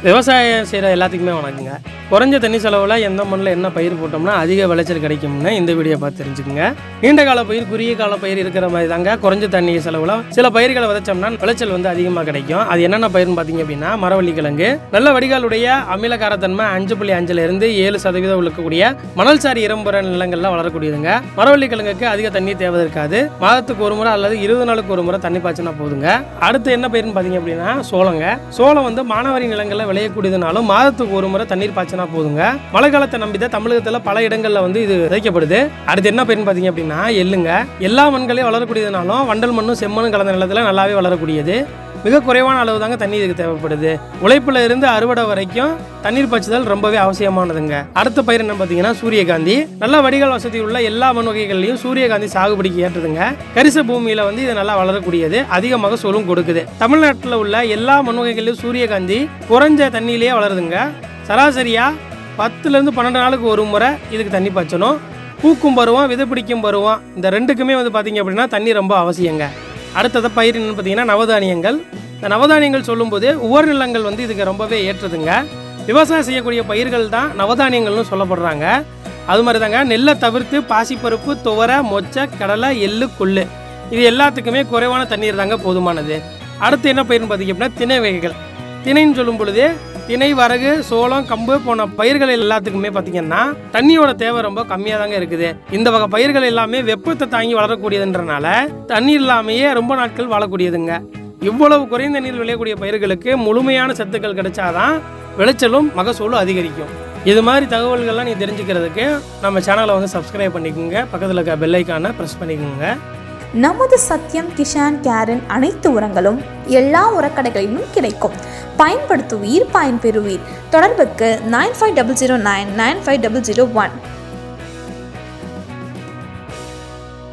விவசாயம் செய்கிற எல்லாத்துக்குமே வணக்கங்க. குறைஞ்ச தண்ணி செலவில் எந்த மண்ணில் என்ன பயிர் போட்டோம்னா அதிக விளைச்சல் கிடைக்கும்னு இந்த வீடியோ பார்த்து தெரிஞ்சுக்குங்க. நீண்ட கால பயிர் குறுகிய கால பயிர் இருக்கிற மாதிரி தாங்க குறைஞ்ச தண்ணி செலவில் சில பயிர்களை விதைச்சோம்னா விளைச்சல் அதிகமாக கிடைக்கும். அது என்னென்ன பயிர்னு பார்த்தீங்க அப்படின்னா மரவள்ளி கிழங்கு. நல்ல வடிகாலுடைய அமிலகாரத்தன்மை 5.5% 7% இருக்கக்கூடிய மணல் சாரி இரம்புற நிலங்களில் வளரக்கூடியதுங்க. மரவள்ளி கிழங்குக்கு அதிக தண்ணி தேவை இருக்காது. மாதத்துக்கு ஒரு முறை அல்லது 20 நாளுக்கு ஒரு முறை தண்ணி பாய்ச்சினா போதுங்க. அடுத்து என்ன பயிர்னு பார்த்தீங்க அப்படின்னா சோளங்க. சோளம் மானாவாரி நிலங்களில் விளையக்கூடியதுனாலும் மாதத்துக்கு ஒரு முறை தண்ணீர் பாய்ச்சினா போதுங்க. மழை காலத்தை நம்பிதான் தமிழகத்தில் பல இடங்கள்ல இது விதைக்கப்படுது. அடுத்து என்ன பயிர்னு பார்த்தீங்க அப்படின்னா எள்ளுங்க. எல்லா மண்களையும் வளரக்கூடியதுனாலும் வண்டல் மண்ணும் செம்மண்ணும் கலந்த நிலத்தில் நல்லாவே வளரக்கூடியது. மிக குறைவான அளவு தாங்க தண்ணி இதுக்கு தேவைப்படுது. உழைப்புல இருந்து அறுவடை வரைக்கும் தண்ணீர் பாய்ச்சுதல் ரொம்பவே அவசியமானதுங்க. அடுத்த பயிர் என்ன பார்த்தீங்கன்னா சூரியகாந்தி. நல்ல வடிகால் வசதி உள்ள எல்லா மண் வகைகள்லையும் சூரியகாந்தி சாகுபடிக்கு ஏற்றதுங்க. கரிச பூமியில இது நல்லா வளரக்கூடியது. அதிக மகசூலும் கொடுக்குது. தமிழ்நாட்டில் உள்ள எல்லா மண் வகைகள்லையும் சூரியகாந்தி குறைஞ்ச தண்ணியிலேயே வளருதுங்க. சராசரியா 10-12 நாளுக்கு ஒரு முறை இதுக்கு தண்ணி பாய்ச்சணும். பூக்கும் பருவம் விதை பிடிக்கும் பருவம் இந்த ரெண்டுக்குமே பார்த்தீங்க அப்படின்னா தண்ணி ரொம்ப அவசியங்க. அடுத்தது பயிர் என்னன்னு பார்த்தீங்கன்னா நவதானியங்கள். இந்த நவதானியங்கள் சொல்லும்போது உவர் நிலங்கள் இதுக்கு ரொம்பவே ஏற்றதுங்க. விவசாயம் செய்யக்கூடிய பயிர்கள் தான் நவதானியங்கள்னு சொல்லப்படுறாங்க. அது மாதிரி தாங்க நெல்லை தவிர்த்து பாசிப்பருப்பு, துவரை, மொச்சை, கடலை, எள்ளு, கொள்ளு இது எல்லாத்துக்குமே குறைவான தண்ணீர் தாங்க போதுமானது. அடுத்து என்ன பயிர்னு பார்த்தீங்க அப்படின்னா திணை வகைகள். திணைன்னு சொல்லும் பொழுது திணை, வரகு, சோளம், கம்பு போன பயிர்கள் எல்லாத்துக்குமே பார்த்தீங்கன்னா தண்ணியோட தேவை ரொம்ப கம்மியாக தாங்க இருக்குது. இந்த வகை பயிர்கள் எல்லாமே வெப்பத்தை தாங்கி வளரக்கூடியதுன்றனால தண்ணீர் இல்லாமையே ரொம்ப நாட்கள் வாழக்கூடியதுங்க. இவ்வளவு குறைந்த நீர் விளையக்கூடிய பயிர்களுக்கு முழுமையான சத்துக்கள் கிடைச்சாதான் விளைச்சலும் மகசூலும் அதிகரிக்கும். இது மாதிரி தகவல்கள்லாம் நீ தெரிஞ்சுக்கிறதுக்கு நம்ம சேனலை சப்ஸ்கிரைப் பண்ணிக்கோங்க. பக்கத்தில் இருக்க பெல் ஐக்கானை ப்ரெஸ் பண்ணிக்கோங்க. நமது சத்யம் கிஷான் கேரின் அனைத்து உரங்களும் எல்லா உரக்கடைகளிலும் கிடைக்கும். பயன்படுத்துவீர், பயன்பெறுவீர். தொடர்புக்கு 9500995001.